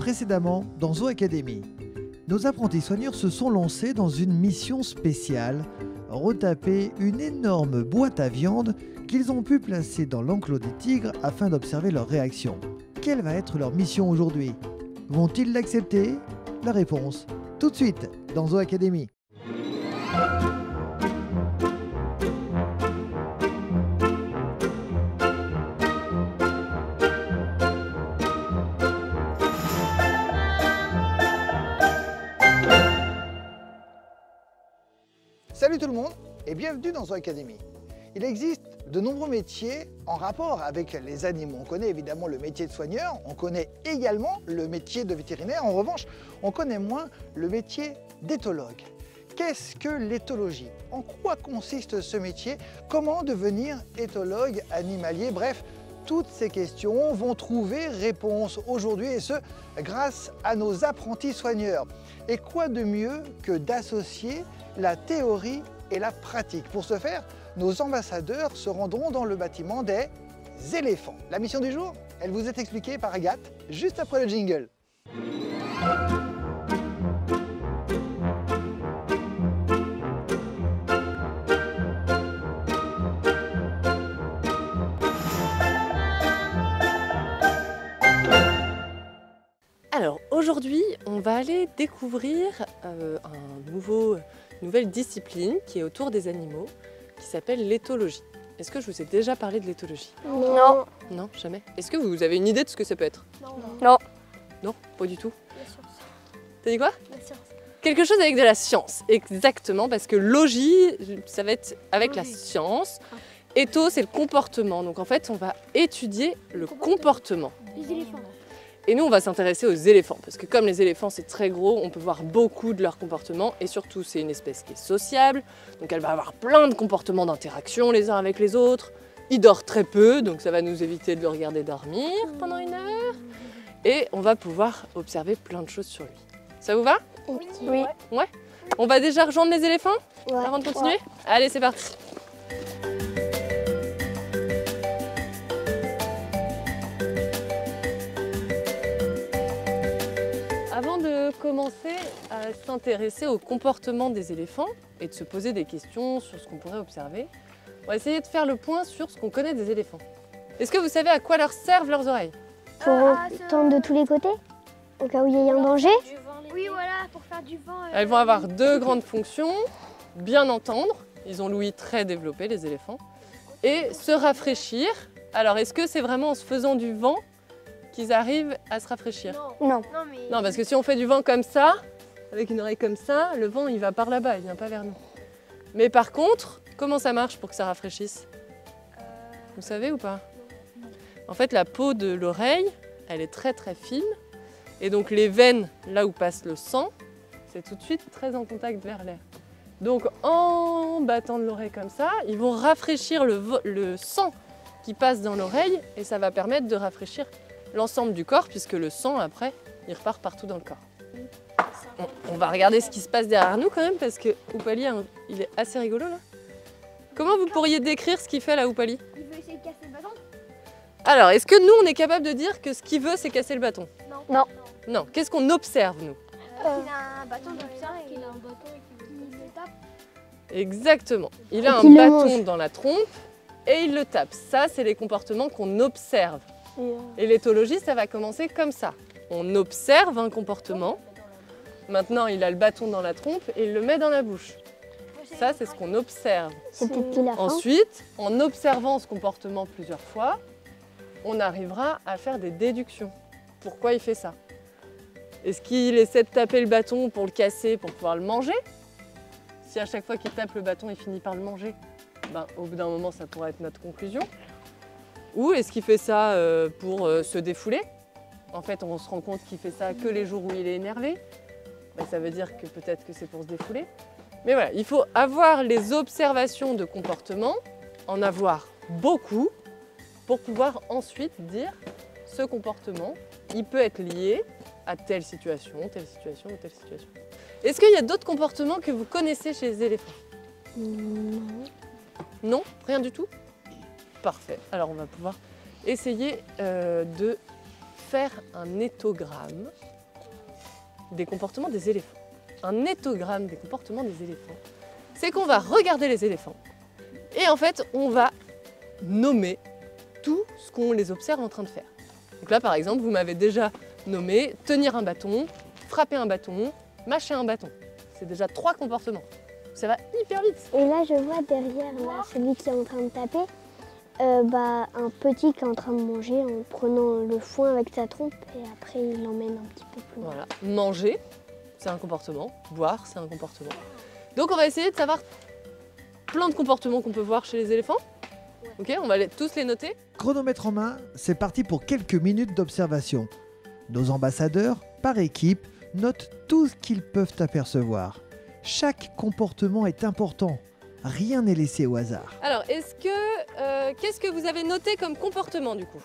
précédemment dans Zoo Academy. Nos apprentis soigneurs se sont lancés dans une mission spéciale, retaper une énorme boîte à viande qu'ils ont pu placer dans l'enclos des tigres afin d'observer leur réaction. Quelle va être leur mission aujourd'hui? Vont-ils l'accepter? La réponse, tout de suite dans Zoo Academy. Salut tout le monde et bienvenue dans Zoo Academy. Il existe de nombreux métiers en rapport avec les animaux. On connaît évidemment le métier de soigneur, on connaît également le métier de vétérinaire. En revanche, on connaît moins le métier d'éthologue. Qu'est-ce que l'éthologie? En quoi consiste ce métier? Comment devenir éthologue animalier? Bref, toutes ces questions vont trouver réponse aujourd'hui et ce, grâce à nos apprentis soigneurs. Et quoi de mieux que d'associer la théorie et la pratique? Pour ce faire, nos ambassadeurs se rendront dans le bâtiment des éléphants. La mission du jour, elle vous est expliquée par Agathe, juste après le jingle. Alors aujourd'hui, on va aller découvrir une nouvelle discipline qui est autour des animaux, qui s'appelle l'éthologie. Est-ce que je vous ai déjà parlé de l'éthologie? Non. Non, jamais. Est-ce que vous avez une idée de ce que ça peut être? Non. Non, pas du tout. La science. T'as dit quoi? La science. Quelque chose avec de la science, exactement, parce que logie, ça va être avec la science. Etho, c'est le comportement. Donc en fait, on va étudier le comportement. Les éléphants. Et nous, on va s'intéresser aux éléphants, parce que comme les éléphants, c'est très gros, on peut voir beaucoup de leur comportement, et surtout, c'est une espèce qui est sociable, donc elle va avoir plein de comportements d'interaction les uns avec les autres. Il dort très peu, donc ça va nous éviter de le regarder dormir pendant une heure, et on va pouvoir observer plein de choses sur lui. Ça vous va? Oui. Ouais. On va déjà rejoindre les éléphants Ouais. avant de continuer? Allez, c'est parti. Avant de commencer à s'intéresser au comportement des éléphants et de se poser des questions sur ce qu'on pourrait observer, on va essayer de faire le point sur ce qu'on connaît des éléphants. Est-ce que vous savez à quoi leur servent leurs oreilles? Pour entendre de tous les côtés, au cas où il y a un danger. Oui, voilà, pour faire du vent. Elles vont avoir deux grandes fonctions, bien entendre, ils ont l'ouïe très développée les éléphants, et se rafraîchir. Alors est-ce que c'est vraiment en se faisant du vent qu'ils arrivent à se rafraîchir? Non. Non, parce que si on fait du vent comme ça, avec une oreille comme ça, le vent il va par là-bas, il vient pas vers nous. Mais par contre, comment ça marche pour que ça rafraîchisse? Vous savez ou pas? En fait, la peau de l'oreille, elle est très très fine, et donc les veines, là où passe le sang, c'est tout de suite très en contact vers l'air. Donc en battant de l'oreille comme ça, ils vont rafraîchir le sang qui passe dans l'oreille, et ça va permettre de rafraîchir l'ensemble du corps, puisque le sang, après, il repart partout dans le corps. On va regarder ce qui se passe derrière nous quand même, parce que Oupali, il est assez rigolo là. Comment vous pourriez décrire ce qu'il fait là, Oupali? Il veut essayer de casser le bâton? Alors, est-ce que nous, on est capable de dire que ce qu'il veut, c'est casser le bâton? Non. Non. Qu'est-ce qu'on observe, nous? Il a un bâton dans le sein et qu'il a un bâton et qu'il le tape. Exactement. Il a Et un qu'il le bâton mange. dans la trompe et il le tape. Ça, c'est les comportements qu'on observe. Et l'éthologie, ça va commencer comme ça. On observe un comportement. Maintenant, il a le bâton dans la trompe et il le met dans la bouche. Ça, c'est ce qu'on observe. C'est peut-être qu'il a faim. Ensuite, en observant ce comportement plusieurs fois, on arrivera à faire des déductions. Pourquoi il fait ça? Est-ce qu'il essaie de taper le bâton pour le casser, pour pouvoir le manger? Si à chaque fois qu'il tape le bâton, il finit par le manger, ben, au bout d'un moment, ça pourrait être notre conclusion. Ou est-ce qu'il fait ça pour se défouler? En fait, on se rend compte qu'il fait ça que les jours où il est énervé. Ben, ça veut dire que peut-être que c'est pour se défouler. Mais voilà, il faut avoir les observations de comportement, en avoir beaucoup, pour pouvoir ensuite dire ce comportement, il peut être lié à telle situation ou telle situation. Est-ce qu'il y a d'autres comportements que vous connaissez chez les éléphants? Non. Non? Rien du tout? Parfait. Alors on va pouvoir essayer de faire un éthogramme. des comportements des éléphants, un éthogramme des comportements des éléphants, c'est qu'on va regarder les éléphants et en fait on va nommer tout ce qu'on les observe en train de faire. Donc là par exemple vous m'avez déjà nommé tenir un bâton, frapper un bâton, mâcher un bâton. C'est déjà 3 comportements. Ça va hyper vite. Et là, je vois derrière là, celui qui est en train de taper, un petit qui est en train de manger en prenant le foin avec sa trompe et après il l'emmène un petit peu plus loin. Voilà. Manger, c'est un comportement. Boire, c'est un comportement. Donc on va essayer de savoir plein de comportements qu'on peut voir chez les éléphants. Ok, on va tous les noter. Chronomètre en main, c'est parti pour quelques minutes d'observation. Nos ambassadeurs, par équipe, notent tout ce qu'ils peuvent apercevoir. Chaque comportement est important. Rien n'est laissé au hasard. Alors, qu'est-ce que vous avez noté comme comportement du coup?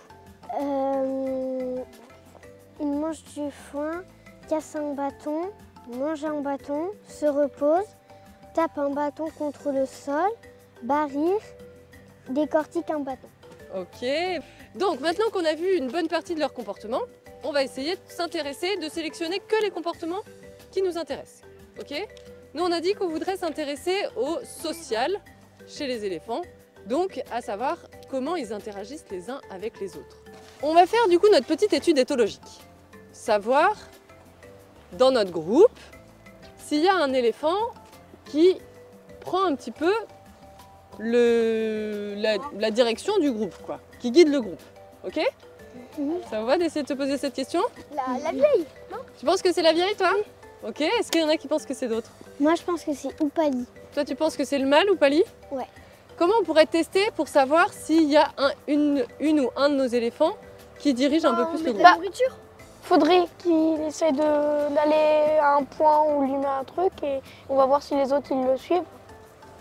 Il mange du foin, casse un bâton, mange un bâton, se repose, tape un bâton contre le sol, barrir, décortique un bâton. Ok. Donc maintenant qu'on a vu une bonne partie de leur comportement, on va essayer de s'intéresser, de sélectionner que les comportements qui nous intéressent. Ok? Nous on a dit qu'on voudrait s'intéresser au social chez les éléphants, donc à savoir comment ils interagissent les uns avec les autres. On va faire du coup notre petite étude éthologique. Savoir dans notre groupe s'il y a un éléphant qui prend un petit peu la direction du groupe, quoi, qui guide le groupe. Ok? Ça vous va d'essayer de te poser cette question? La vieille. Tu penses que c'est la vieille, toi? Ok. Est-ce qu'il y en a qui pensent que c'est d'autres? Moi, je pense que c'est Oupali. Toi, tu penses que c'est le mâle ou Pali? Ouais. Comment on pourrait tester pour savoir s'il y a une ou un de nos éléphants qui dirige un peu plus le groupe? La nourriture. Faudrait qu'il essaie d'aller à un point où on lui met un truc et on va voir si les autres ils le suivent.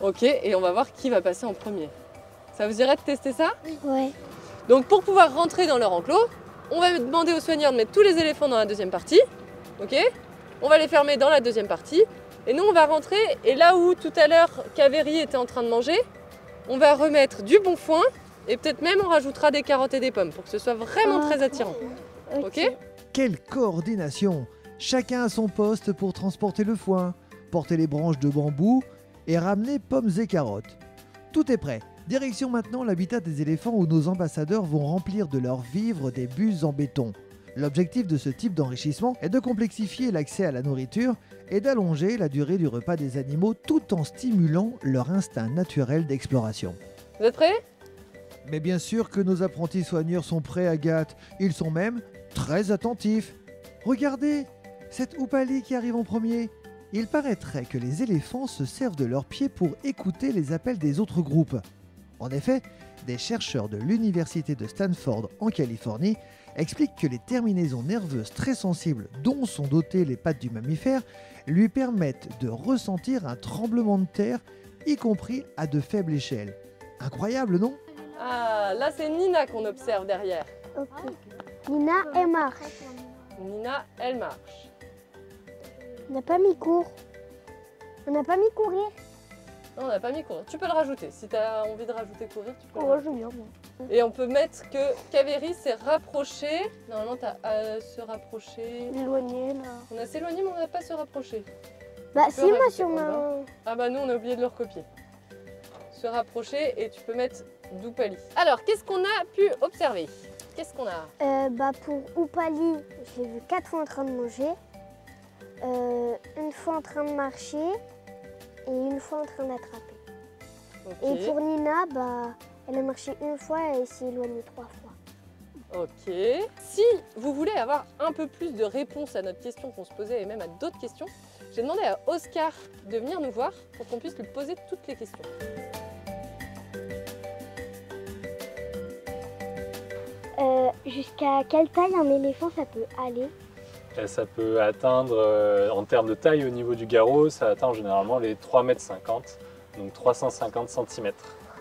Ok, et on va voir qui va passer en premier. Ça vous irait de tester ça? Ouais. Donc pour pouvoir rentrer dans leur enclos, on va demander aux soigneurs de mettre tous les éléphants dans la deuxième partie. Ok? On va les fermer dans la deuxième partie. Et nous on va rentrer, et là où tout à l'heure Kaveri était en train de manger, on va remettre du bon foin, et peut-être même on rajoutera des carottes et des pommes pour que ce soit vraiment très attirant. Ok? Quelle coordination! Chacun à son poste pour transporter le foin, porter les branches de bambou et ramener pommes et carottes. Tout est prêt. Direction maintenant l'habitat des éléphants où nos ambassadeurs vont remplir de leurs vivres des buses en béton. L'objectif de ce type d'enrichissement est de complexifier l'accès à la nourriture et d'allonger la durée du repas des animaux tout en stimulant leur instinct naturel d'exploration. Vous êtes prêts? Mais bien sûr que nos apprentis soigneurs sont prêts, Agathe. Ils sont même très attentifs. Regardez, cette Oupali qui arrive en premier. Il paraîtrait que les éléphants se servent de leurs pieds pour écouter les appels des autres groupes. En effet, des chercheurs de l'université de Stanford en Californie expliquent que les terminaisons nerveuses très sensibles dont sont dotées les pattes du mammifère lui permettent de ressentir un tremblement de terre, y compris à de faibles échelles. Incroyable, non? Ah, là c'est Nina qu'on observe derrière. Ok. Nina, elle marche. Nina, elle marche. On n'a pas mis court. On n'a pas mis courir. Non, on n'a pas mis courir. Tu peux le rajouter. Si tu as envie de rajouter courir, tu peux le Ouais, rajouter. je veux bien, moi. Et on peut mettre que Kaveri s'est rapproché. Normalement, tu as à se rapprocher. Éloigné, là. On a s'éloigné, mais on n'a pas se rapprocher. Bah, Tu si, peux moi, rajouter sur en ma. bas. Ah bah nous, on a oublié de le recopier. Se rapprocher et tu peux mettre Doupali. Alors, qu'est-ce qu'on a pu observer? Qu'est-ce qu'on a? Pour Oupali, je l'ai vu 4 fois en train de manger, une fois en train de marcher et une fois en train d'attraper. Ok. Et pour Nina, elle a marché une fois et elle s'est éloignée 3 fois. Ok. Si vous voulez avoir un peu plus de réponses à notre question qu'on se posait et même à d'autres questions, j'ai demandé à Oscar de venir nous voir pour qu'on puisse lui poser toutes les questions. Jusqu'à quelle taille un éléphant ça peut aller? Ça peut atteindre, en termes de taille au niveau du garrot, ça atteint généralement les 3,50 m, donc 350 cm.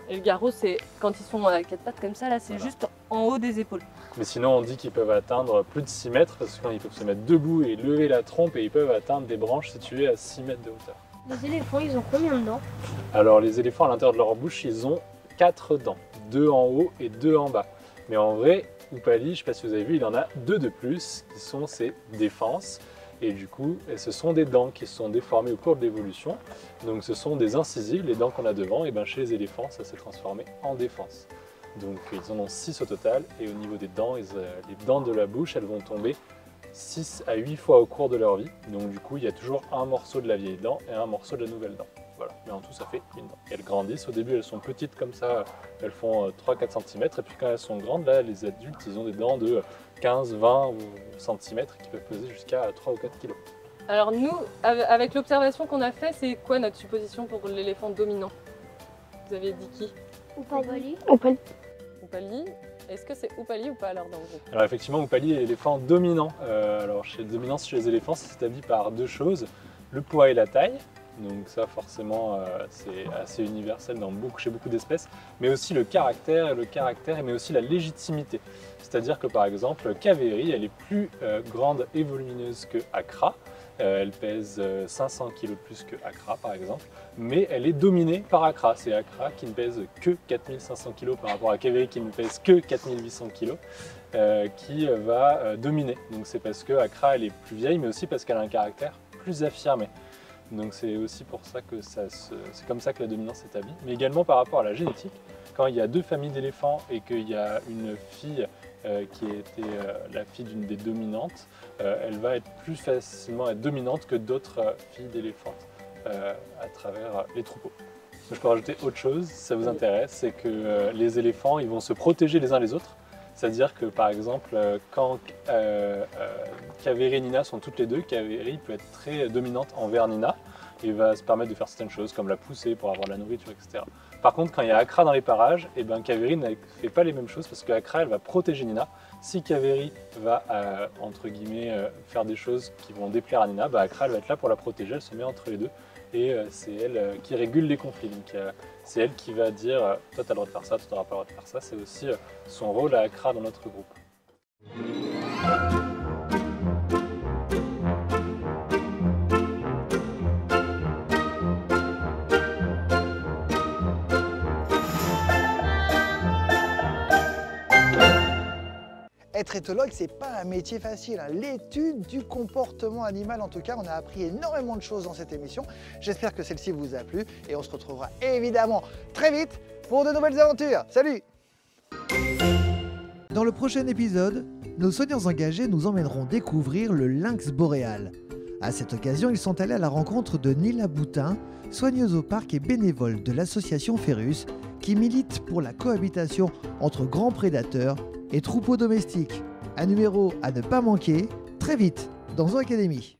Et le garrot, c'est quand ils sont à 4 pattes comme ça, là, c'est Voilà. juste en haut des épaules. Mais sinon, on dit qu'ils peuvent atteindre plus de 6 mètres, parce qu'ils peuvent se mettre debout et lever la trompe, et ils peuvent atteindre des branches situées à 6 mètres de hauteur. Les éléphants, ils ont combien de dents? Alors, les éléphants, à l'intérieur de leur bouche, ils ont 4 dents, 2 en haut et 2 en bas. Mais en vrai, Oupali, je ne sais pas si vous avez vu, il en a 2 de plus, qui sont ses défenses. Et du coup, ce sont des dents qui se sont déformées au cours de l'évolution. Donc ce sont des incisives, les dents qu'on a devant, et ben chez les éléphants, ça s'est transformé en défense. Donc ils en ont 6 au total, et au niveau des dents, les dents de la bouche, elles vont tomber 6 à 8 fois au cours de leur vie. Donc du coup, il y a toujours un morceau de la vieille dent et un morceau de la nouvelle dent. Voilà, mais en tout, ça fait une dent. Elles grandissent, au début, elles sont petites comme ça, elles font 3-4 cm, et puis quand elles sont grandes, là, les adultes, ils ont des dents de 15-20 cm qui peuvent peser jusqu'à 3 ou 4 kg. Alors nous, avec l'observation qu'on a fait, c'est quoi notre supposition pour l'éléphant dominant? Vous avez dit qui? Oupali. Oupali. Est-ce que c'est Oupali ou pas alors dans le groupe? Alors effectivement, Oupali est l'éléphant dominant. Alors chez la dominance chez les éléphants, ça s'établit par 2 choses, le poids et la taille. Donc ça forcément c'est assez universel chez beaucoup d'espèces, mais aussi le caractère, mais aussi la légitimité. C'est-à-dire que par exemple, Kaveri, elle est plus grande et volumineuse que Accra. Elle pèse 500 kg de plus que Accra par exemple, mais elle est dominée par Accra. C'est Accra qui ne pèse que 4500 kg par rapport à Kaveri qui ne pèse que 4800 kg, qui va dominer. Donc c'est parce que Accra elle est plus vieille, mais aussi parce qu'elle a un caractère plus affirmé. Donc c'est aussi pour ça que c'est comme ça que la dominance s'établit. Mais également par rapport à la génétique, quand il y a 2 familles d'éléphants et qu'il y a une fille qui était la fille d'une des dominantes, elle va plus facilement être dominante que d'autres filles d'éléphantes à travers les troupeaux. Je peux rajouter autre chose, si ça vous intéresse, c'est que les éléphants ils vont se protéger les uns les autres. C'est-à-dire que par exemple, quand Kaveri et Nina sont toutes les deux, Kaveri peut être très dominante envers Nina et va se permettre de faire certaines choses comme la pousser pour avoir de la nourriture, etc. Par contre, quand il y a Accra dans les parages, et ben Kaveri ne fait pas les mêmes choses parce qu'Accra elle va protéger Nina. Si Kaveri va entre guillemets faire des choses qui vont déplaire à Nina, Accra elle va être là pour la protéger, elle se met entre les deux. Et c'est elle qui régule les conflits. Donc c'est elle qui va dire toi tu as le droit de faire ça, toi tu n'auras pas le droit de faire ça. C'est aussi son rôle à Accra dans notre groupe. Être éthologue, c'est pas un métier facile. L'étude du comportement animal, en tout cas, on a appris énormément de choses dans cette émission. J'espère que celle-ci vous a plu et on se retrouvera évidemment très vite pour de nouvelles aventures. Salut! Dans le prochain épisode, nos soignants engagés nous emmèneront découvrir le lynx boréal. À cette occasion, ils sont allés à la rencontre de Nila Boutin, soigneuse au parc et bénévole de l'association Ferus, qui milite pour la cohabitation entre grands prédateurs et troupeaux domestiques. Un numéro à ne pas manquer, très vite, dans Zoo Academy.